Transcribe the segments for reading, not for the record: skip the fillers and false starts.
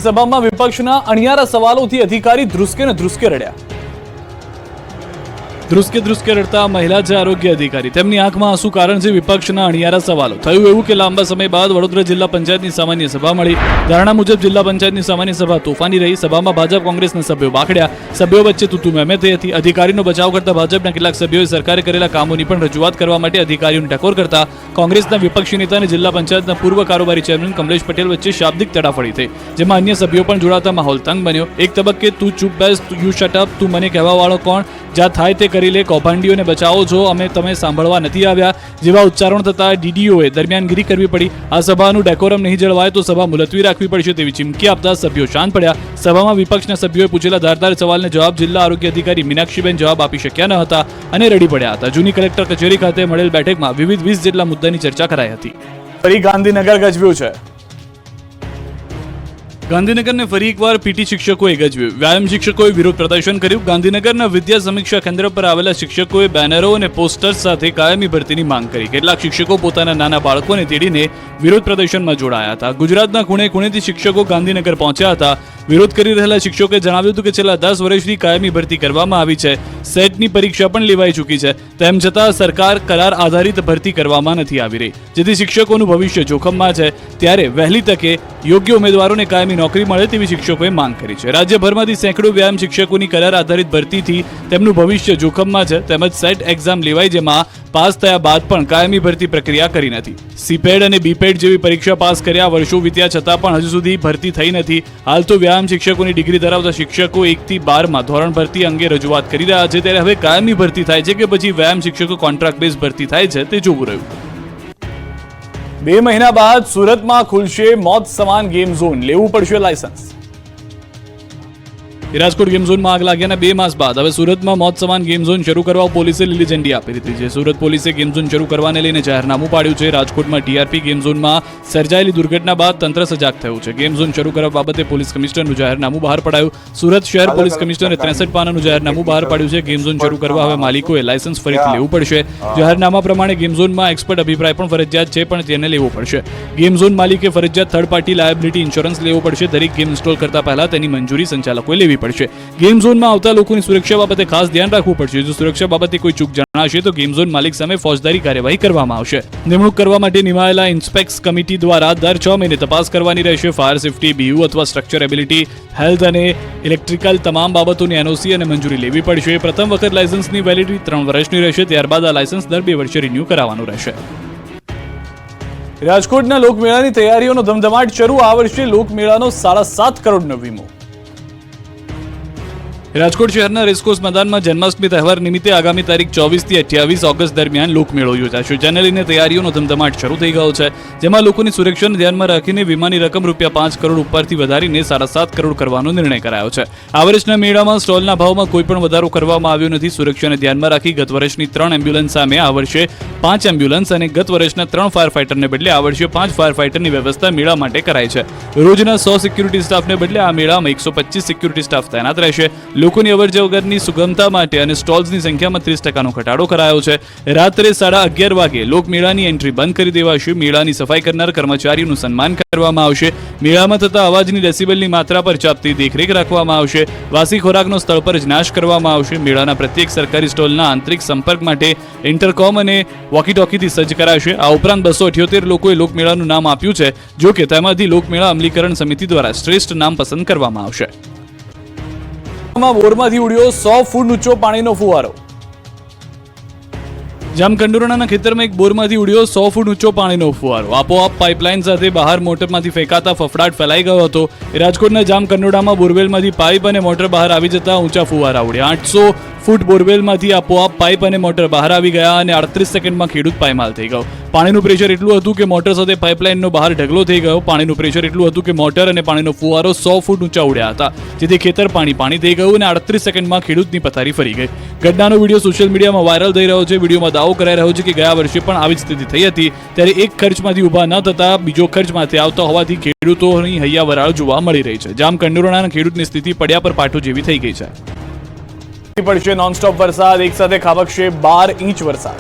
સભામાં વિપક્ષના અણિયારા સવાલોથી અધિકારી ધ્રુસકે ને ધ્રુસકે રડ્યા. ધ્રુસકે રડતા મહિલા છે આરોગ્ય અધિકારી. તેમની આંખમાં આંસુ કારણ છે વિપક્ષના અણિયારા સવાલો. થયું એવું કે લાંબા સમય બાદ વડોદરા જિલ્લા પંચાયતની સામાન્ય સભા મળી. ધારણા મુજબ જિલ્લા પંચાયતની સામાન્ય સભા તોફાની રહી. સભામાં ભાજપ કોંગ્રેસના સભ્યો બાખડ્યા. સભ્યો વચ્ચે તૂતુ મેમે થઈ હતી. અધિકારીનો બચાવ કરતા ભાજપના કેટલાક સભ્યોએ સરકારે કરેલા કામોની પણ રજૂઆત કરવા માટે અધિકારીઓને ટકોર કરતા કોંગ્રેસના વિપક્ષી નેતા અને જિલ્લા પંચાયતના પૂર્વ કારોબારી ચેરમેન કમલેશ પટેલ વચ્ચે શાબ્દિક તડાફડી થઈ, જેમાં અન્ય સભ્યો પણ જોડાતા માહોલ તંગ બન્યો. એક તબક્કે તું ચૂપ બેસ, યુ શટ અપ, તું મને કહેવા વાળો કોણ, જ્યાં થાય તે કરી લે, કૌભાંડીઓને બચાવો છો, અમે તમે સાંભળવા નથી આવ્યા જેવા ઉચ્ચારણ થતા ડીડીઓએ દરમિયાનગીરી કરવી પડી. આ સભાનું ડેકોરમ નહીં જળવાય તો સભા મુલતવી રાખવી પડશે તેવી ચીમકી આપતા સભ્યો શાંત પડ્યા. સભામાં વિપક્ષના સભ્યોએ પૂછેલા ધારદાર સવાલને જવાબ જિલ્લા આરોગ્ય અધિકારી મીનાક્ષીબેન જવાબ આપી શક્યા ન હતા અને રડી પડ્યા હતા. જૂની કલેક્ટર કચેરી ખાતે મળેલ બેઠકમાં વિવિધ 20 જેટલા મુદ્દાની ચર્ચા કરાઈ હતી. ફરી ગાંધીનગર ગજવ્યું છે. ગાંધીનગરને ફરી એકવાર પીટી શિક્ષકોએ ગજવ્યું. વ્યાયામ શિક્ષકોએ વિરોધ પ્રદર્શન કર્યું. ગાંધીનગરના વિદ્યા સમીક્ષા કેન્દ્ર પર આવેલા શિક્ષકોએ બેનરો અને પોસ્ટર્સ સાથે કાયમી ભરતીની માંગ કરી. કેટલાક શિક્ષકો પોતાના નાના બાળકોને તેડીને વિરોધ પ્રદર્શનમાં જોડાયા હતા. ગુજરાતના ખૂણે ખૂણેથી શિક્ષકો ગાંધીનગર પહોંચ્યા હતા. વિરોધ કરી રહેલા શિક્ષકોએ જણાવ્યું હતું કે છેલ્લા 10 વર્ષથી કાયમી ભરતી કરવામાં આવી છે. સેટની પરીક્ષા પણ લેવાઈ ચૂકી છે. તેમ છતાં સરકાર કરાર આધારિત ભરતી કરવામાં નથી આવી રહી, જેથી શિક્ષકોનું ભવિષ્ય જોખમમાં છે. ત્યારે વહેલી તકે યોગ્ય ઉમેદવારોને કાયમી નોકરી મળે તેવી શિક્ષકોએ માંગ કરી છે. રાજ્યભરમાંથી સેંકડો વ્યાયામ શિક્ષકોની કરાર આધારિત ભરતીથી તેમનું ભવિષ્ય જોખમમાં છે. તેમજ સેટ એક્ઝામ લેવાઈ જેમાં પાસ થયા બાદ પણ કાયમી ભરતી પ્રક્રિયા કરી નથી. સીપેડ અને બીપેડ જેવી પરીક્ષા પાસ કર્યા વર્ષો વીત્યા છતાં પણ હજુ સુધી ભરતી થઈ નથી. હાલ તો વ્યાયામ શિક્ષકોની ડિગ્રી ધરાવતા શિક્ષકો 1 થી 12 ધોરણ ભરતી અંગે રજૂઆત કરી રહ્યા છે. ત્યારે હવે કાયમી ભરતી થાય છે કે પછી વ્યાયામ શિક્ષકો કોન્ટ્રાક્ટ બેઝ ભરતી થાય છે તે જોવું રહ્યું. 2 મહિના બાદ સુરતમાં ખુલશે મોત સમાન ગેમ ઝોન, લેવું પડશે લાયસન્સ. રાજકોટ ગેમ ઝોનમાં આગ લાગ્યાના 2 માસ બાદ હવે સુરતમાં મોત સમાન ગેમ ઝોન શરૂ કરવા પોલીસે લીલી ઝંડી આપી દીધી છે. સુરત પોલીસે ગેમ ઝોન શરૂ કરવાને લઈને જાહેરનામું પાડ્યું છે. રાજકોટમાં ટીઆરપી ગેમ ઝોનમાં સર્જાયેલી દુર્ઘટના બાદ તંત્ર સજાગ થયું છે. ગેમ ઝોન શરૂ કરવા બાબતે પોલીસ કમિશનરનું જાહેરનામું બહાર પડાયું. સુરત શહેર પોલીસ કમિશનરે 63 પાનાનું જાહેરનામું બહાર પાડ્યું છે. ગેમ ઝોન શરૂ કરવા હવે માલિકોએ લાયસન્સ ફરીથી લેવું પડશે. જાહેરનામા પ્રમાણે ગેમ ઝોનમાં એક્સપર્ટ અભિપ્રાય પણ ફરજિયાત છે, પણ તેને લેવો પડશે. ગેમ ઝોન માલિકે ફરજિયાત થર્ડ પાર્ટી લાયબિલિટી ઇન્સ્યોરન્સ લેવો પડશે. દરેક ગેમ ઇન્સ્ટોલ કરતા પહેલા તેની મંજૂરી સંચાલકોએ લેવી પડશે. ગેમ ઝોનમાં આવતા લોકોની સુરક્ષા બાબતે ખાસ ધ્યાન રાખવું પડશે. જો સુરક્ષા બાબતે કોઈ ચૂક જણાશે તો ગેમ ઝોન માલિક સામે ફોજદારી કાર્યવાહી કરવામાં આવશે. નિમણૂક કરવા માટે નિમાયેલા ઇન્સ્પેક્સ કમિટી દ્વારા દર 6 મહિને તપાસ કરવાની રહેશે. ફાયર સેફટી, બીયુ અથવા સ્ટ્રક્ચરેબિલિટી, હેલ્થ અને ઇલેક્ટ્રિકલ તમામ બાબતોની એનઓસી અને મંજૂરી લેવી પડશે. પ્રથમ વખત લાયસન્સની વેલિડિટી 3 વર્ષની રહેશે. ત્યારબાદ આ લાયસન્સ દર 2 વર્ષે રિન્યૂ કરાવવાનું રહેશે. રાજકોટના લોકમેળાની તૈયારીઓનો ધમધમાટ શરૂ. આ વર્ષે લોકમેળાનો 7.5 કરોડનો વીમો. રાજકોટ શહેરના રેસકોર્સ મેદાનમાં જન્માષ્ટમી તહેવાર નિમિત્તે આગામી તારીખ 24 થી 28 ઓગસ્ટ દરમિયાન લોકમેળો યોજાશે. જેને લઈને તૈયારીઓનો ધમધમાટ શરૂ થઈ ગયો છે, જેમાં લોકોની સુરક્ષાને ધ્યાનમાં રાખીને વીમાની રકમ ₹5 કરોડ ઉપરથી વધારીને 7.5 કરોડ કરવાનો નિર્ણય કરાયો છે. આ વર્ષના મેળામાં સ્ટોલના ભાવમાં કોઈ પણ વધારો કરવામાં આવ્યો નથી. સુરક્ષાને ધ્યાનમાં રાખી ગત વર્ષની 3 એમ્બ્યુલન્સ સામે આ વર્ષે 5 એમ્બ્યુલન્સ અને ગત વર્ષના 3 ફાયર ફાઇટરને બદલે આ વર્ષે 5 ફાયર ફાઇટરની વ્યવસ્થા મેળા માટે કરાઈ છે. રોજના 100 સિક્યુરિટી સ્ટાફને બદલે આ મેળામાં 125 સિક્યુરિટી સ્ટાફ તૈનાત રહેશે. લોકોની અવરજવરની સુગમતા માટે અને સ્ટોલ્સની સંખ્યામાં 30% ઘટાડો કરાયો છે. રાત્રે 11:30 વાગે લોકમેળાની એન્ટ્રી બંધ કરી દેવાશે. મેળાની સફાઈ કરનાર કર્મચારીઓનું સન્માન કરવામાં આવશે. મેળામાં થતા અવાજની ડેસિબલની માત્રા પર ચાંપતી દેખરેખ રાખવામાં આવશે. વાસી ખોરાકનો સ્થળ પર જ નાશ કરવામાં આવશે. મેળાના પ્રત્યેક સરકારી સ્ટોલના આંતરિક સંપર્ક માટે ઇન્ટરકોમ અને વોકી ટોકીથી સજ્જ કરાશે. આ ઉપરાંત 278 લોકોએ લોકમેળાનું નામ આપ્યું છે. જો કે તેમાંથી લોકમેળા અમલીકરણ સમિતિ દ્વારા શ્રેષ્ઠ નામ પસંદ કરવામાં આવશે. બોરમાંથી ઉડ્યો 100 ફૂટ ઊંચો પાણીનો ફુવારો. જામકંડોરણાના ખેતરમાં એક બોરમાંથી ઉડ્યો 100 ફૂટ ઊંચો પાણીનો ફુવારો. આપોઆપ પાઇપલાઇન સાથે બહાર મોટરમાંથી ફેંકાતા ફફડાટ ફેલાઈ ગયો હતો. રાજકોટના જામકંડોરણામાં બોરવેલમાંથી પાઇપ અને મોટર બહાર આવી જતા ઊંચા ફુવારા ઉડ્યા. 800 ફૂટ બોરવેલમાંથી આપોઆપ પાઇપ અને મોટર બહાર આવી ગયા અને 38 સેકન્ડમાં ખેડૂત પાયમાલ થઈ ગયો. પાણીનું પ્રેશર એટલું હતું કે મોટર સાથે પાઇપલાઇનનો બહાર ઢગલો થઈ ગયો. પાણીનું પ્રેશર એટલું હતું કે મોટર અને પાણીનો ફુવારો 100 ફૂટ ઊંચા ઉડ્યા હતા, જેથી ખેતર પાણી થઈ ગયું અને 38 સેકન્ડમાં ખેડૂતની પથારી ફરી ગઈ. ઘટનાનો વિડીયો સોશિયલ મીડિયામાં વાયરલ થઈ રહ્યો છે. વિડીયોમાં દાવો કરાઈ રહ્યો છે કે ગયા વર્ષે પણ આવી સ્થિતિ થઈ હતી. ત્યારે એક ખર્ચમાંથી ઊભા ન થતા બીજો ખર્ચ માથે આવતો હોવાથી ખેડૂતોની હૈયાવરાળ જોવા મળી રહી છે. જામકંડોરણાના ખેડૂતની સ્થિતિ પડ્યા પર પાટો જેવી થઈ ગઈ છે. પડશે નોનસ્ટોપ વરસાદ. એક સાથે ખાબકશે 12 ઇંચ વરસાદ.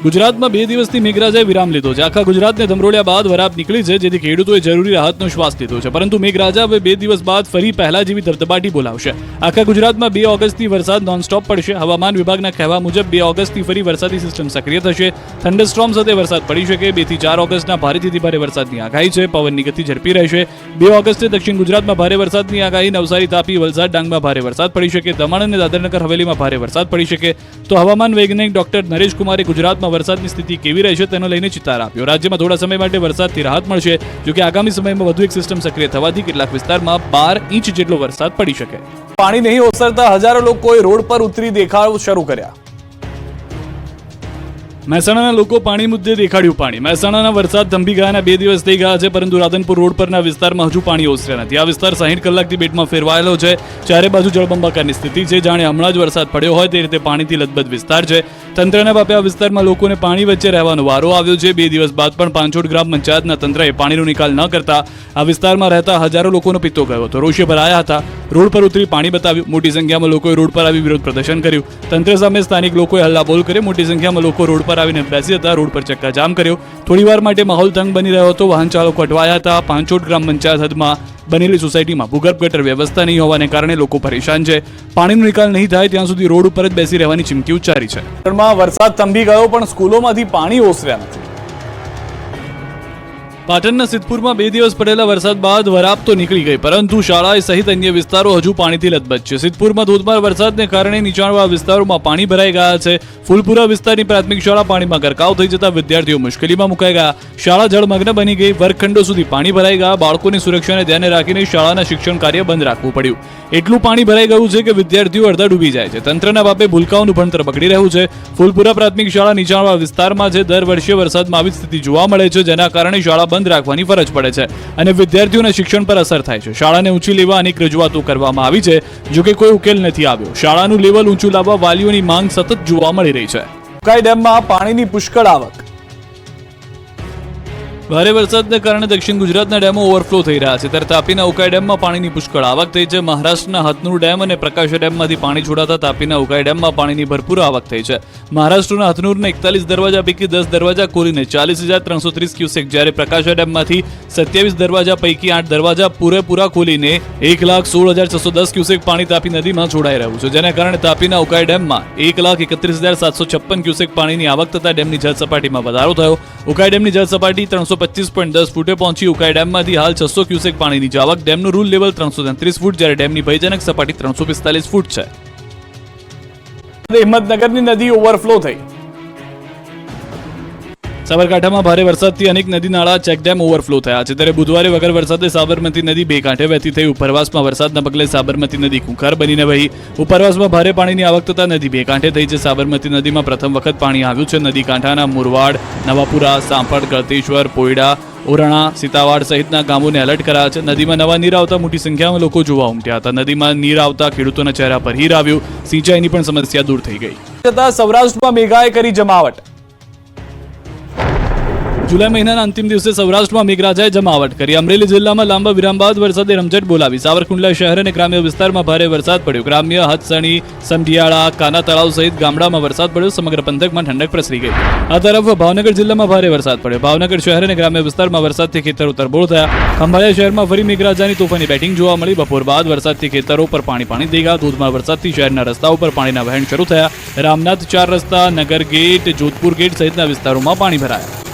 ગુજરાતમાં 2 દિવસથી મેઘરાજાએ વિરામ લીધો છે. આખા ગુજરાતને ધમરોળ્યા બાદ વરાપ નીકળી છે, જેથી ખેડૂતોએ જરૂરી રાહતનો શ્વાસ લીધો છે. પરંતુ મેઘરાજા હવે 2 દિવસ બાદ ફરી પહેલા જેવી ધબધબાટી બોલાવશે. આખા ગુજરાતમાં 2 ઓગસ્ટથી વરસાદ નોનસ્ટોપ પડશે. હવામાન વિભાગના કહેવા મુજબ 2 ઓગસ્ટથી ફરી વરસાદી સિસ્ટમ સક્રિય થશે. થંડરસ્ટોર્મ સાથે વરસાદ પડી શકે. 2 થી 4 ઓગસ્ટના ભારેથી ભારે વરસાદની આગાહી છે. પવનની ગતિ ઝડપી રહેશે. 2 ઓગસ્ટે દક્ષિણ ગુજરાતમાં ભારે વરસાદની આગાહી. નવસારી, તાપી, વલસાડ, ડાંગમાં ભારે વરસાદ પડી શકે. દમણ અને દાદરનગર હવેલીમાં ભારે વરસાદ પડી શકે. તો હવામાન વૈજ્ઞાનિક ડોક્ટર નરેશ કુમારે ગુજરાતમાં વરસાદની સ્થિતિ કેવી રહેશે તેનો લઈને ચિતાર આપ્યો. રાજ્યમાં થોડા સમય માટે વરસાદથી રાહત મળશે. જોકે આગામી સમયમાં વધુ એક સિસ્ટમ સક્રિય થવાથી કેટલાક વિસ્તારમાં 12 ઇંચ જેટલો વરસાદ પડી શકે. પાણી નહીં ઓસરતા હજારો લોકોએ રોડ પર ઉતરી દેખાવ શરૂ કર્યા. મહેસાણાના લોકો પાણી મુદ્દે દેખાડ્યું પાણી. મહેસાણાના વરસાદ થંભી ગયાના 2 દિવસ થઈ ગયા છે, પરંતુ રાધનપુર રોડ પરના વિસ્તારમાં હજુ પાણી ઓસર્યા નથી. આ વિસ્તાર 60 કલાકથી બેટમાં ફેરવાયેલો છે. ચારે બાજુ જળબંબાકારની સ્થિતિ છે. જાણે હમણાં જ વરસાદ પડ્યો હોય તે રીતે પાણીથી લથબથ વિસ્તાર છે. તંત્રના બાપે આ વિસ્તારમાં લોકોને પાણી વચ્ચે રહેવાનો વારો આવ્યો છે. 2 દિવસ બાદ પણ પાંચોડ ગ્રામ પંચાયતના તંત્રએ પાણીનો નિકાલ ન કરતા આ વિસ્તારમાં રહેતા હજારો લોકોનો પિત્તો ગયો હતો. રોષે ભરાયા હતા. રોડ પર ઉતરી પાણી બતાવ્યું. મોટી સંખ્યામાં લોકોએ રોડ પર આવી વિરોધ પ્રદર્શન કર્યું. તંત્ર સામે સ્થાનિક લોકોએ હલ્લાબોલ કરી. મોટી સંખ્યામાં લોકો રોડ પર આવીને બેસી હતા. રોડ પર ચક્કાજામ કર્યો. થોડીવાર માટે માહોલ તંગ બની રહ્યો હતો. વાહન ચાલકો અટવાયા હતા. પાંચોડ ગ્રામ પંચાયત હદમાં બનેલી સોસાયટીમાં ભૂગર્ભ ગટર વ્યવસ્થા નહીં હોવાને કારણે લોકો પરેશાન છે. પાણીનો નિકાલ નહીં થાય ત્યાં સુધી રોડ ઉપર જ બેસી રહેવાની ચીમકી ઉચ્ચારી છે. વરસાદ થંભી ગયો પણ સ્કૂલોમાંથી પાણી ઓસર્યા નથી. પાટણના સિદ્ધપુરમાં 2 દિવસ પડેલા વરસાદ બાદ વરાપ તો નીકળી ગઈ, પરંતુ શાળા સહિત અન્ય વિસ્તારો હજુ પાણીથી લથબથ છે. સિદ્ધપુરમાં ધોધમાર વરસાદને કારણે નીચાણવાળા વિસ્તારોમાં પાણી ભરાઈ ગયા છે. ફૂલપુરા વિસ્તારની પ્રાથમિક શાળા પાણીમાં ગરકાવ થઈ જતા વિદ્યાર્થીઓ મુશ્કેલીમાં મુકાઈ ગયા. શાળા જળમગ્ન બની ગઈ. વર્ગખંડો સુધી પાણી ભરાઈ ગયા. બાળકોની સુરક્ષાને ધ્યાને રાખીને શાળાના શિક્ષણ કાર્ય બંધ રાખવું પડ્યું. એટલું પાણી ભરાઈ ગયું છે કે વિદ્યાર્થીઓ અડધા ડૂબી જાય છે. તંત્રના બાપે ભૂલકાઓનું ભણતર બગડી રહ્યું છે. ફૂલપુરા પ્રાથમિક શાળા નીચાણવાળા વિસ્તારમાં છે. દર વર્ષે વરસાદમાં આવી સ્થિતિ જોવા મળે છે, જેના કારણે શાળા બંધ રાખવાની ફરજ પડે છે અને વિદ્યાર્થીઓના શિક્ષણ પર અસર થાય છે. શાળાને ઊંચી લેવા અનેક રજૂઆતો કરવામાં આવી છે, જોકે કોઈ ઉકેલ નથી આવ્યો. શાળાનું લેવલ ઊંચું લાવવા વાલીઓની માંગ સતત જોવા મળી રહી છે. ઉકાઈ ડેમમાં પાણીની પુષ્કળ આવક. ભારે વરસાદને કારણે દક્ષિણ ગુજરાતના ડેમો ઓવરફ્લો થઈ રહ્યા છે. ત્યારે તાપીના ઉકાઈ ડેમમાં પાણીની પુષ્કળ આવક થઈ છે. મહારાષ્ટ્રના હથનુર ડેમ અને પ્રકાશ ડેમમાંથી પાણી છોડાતા તાપીના ઉકાઈ ડેમમાં પાણીની ભરપૂર આવક થઈ છે. મહારાષ્ટ્રના હથનુરના 41 દરવાજા પૈકી 10 દરવાજા ખોલીને 40,330 ક્યુસેક, જ્યારે પ્રકાશ ડેમમાંથી 27 દરવાજા પૈકી 8 દરવાજા પૂરેપૂરા ખોલીને 1,16,610 ક્યુસેક પાણી તાપી નદીમાં છોડાઈ રહ્યું છે, જેના કારણે તાપીના ઉકાઈ ડેમમાં 1,31,756 ક્યુસેક પાણીની આવક થતા ડેમની જળ સપાટીમાં વધારો થયો. ઉકાઈ ડેમની જળ સપાટી 325.10 ફૂટે પહોંચી. ઉકાઈ ડેમમાંથી હાલ 600 ક્યુસેક પાણીની જાવક. ડેમનું રૂલ લેવલ 333 ફૂટ, જ્યારે ડેમની ભયજનક સપાટી 345 ફૂટ છે. હિંમતનગરની નદી ઓવરફ્લો થઈ. સાબરકાંઠામાં ભારે વરસાદથી અનેક નદી નાળા ચેકડેમ ઓવરફ્લો થયા છે. ત્યારે બુધવારે વગર વરસાદે સાબરમતી નદી 2 કાંઠે વહેતી થઈ. ઉપરવાસમાં વરસાદના પગલે સાબરમતી નદી ખુંખાર બનીને વહી. ઉપરવાસમાં ભારે પાણીની આવક થતા નદી 2 કાંઠે થઈ છે. સાબરમતી નદીમાં પ્રથમ વખત પાણી આવ્યું છે. નદી કાંઠાના મુરવાડ, નવાપુરા, સાંપડ, ગળતેશ્વર, પોયડા, ઓરણા, સીતાવાડ સહિતના ગામોને એલર્ટ કરાયા છે. નદીમાં નવા નીર આવતા મોટી સંખ્યામાં લોકો જોવા ઉમટ્યા હતા. નદીમાં નીર આવતા ખેડૂતોના ચહેરા પર હીર આવ્યું. સિંચાઈની પણ સમસ્યા દૂર થઈ ગઈ. છતાં સૌરાષ્ટ્રમાં મેઘાએ કરી જમાવટ. જુલાઈ મહિનાના અંતિમ દિવસે સૌરાષ્ટ્રમાં મેઘરાજાએ જમાવટ કરી. અમરેલી જિલ્લામાં લાંબા વિરામ બાદ વરસાદે રમઝટ બોલાવી. સાવરકુંડલા શહેર અને ગ્રામ્ય વિસ્તારમાં ભારે વરસાદ પડ્યો. ગ્રામ્ય હથસણી, સમઢિયાળા, કાના તળાવ સહિત ગામડામાં વરસાદ પડ્યો. સમગ્ર પંથકમાં ઠંડક પ્રસરી ગઈ. આ તરફ ભાવનગર જિલ્લામાં ભારે વરસાદ પડ્યો. ભાવનગર શહેર અને ગ્રામ્ય વિસ્તારમાં વરસાદથી ખેતરો તરબોળ થયા. ખંભાળિયા શહેરમાં ફરી મેઘરાજાની તોફાની બેટિંગ જોવા મળી. બપોર બાદ વરસાદથી ખેતરો પર પાણી થઈ ગયા. ધોધમાર વરસાદથી શહેરના રસ્તાઓ પર પાણીના વહેણ શરૂ થયા. રામનાથ 4 રસ્તા, નગર ગેટ, જોધપુર ગેટ સહિતના વિસ્તારોમાં પાણી ભરાયા.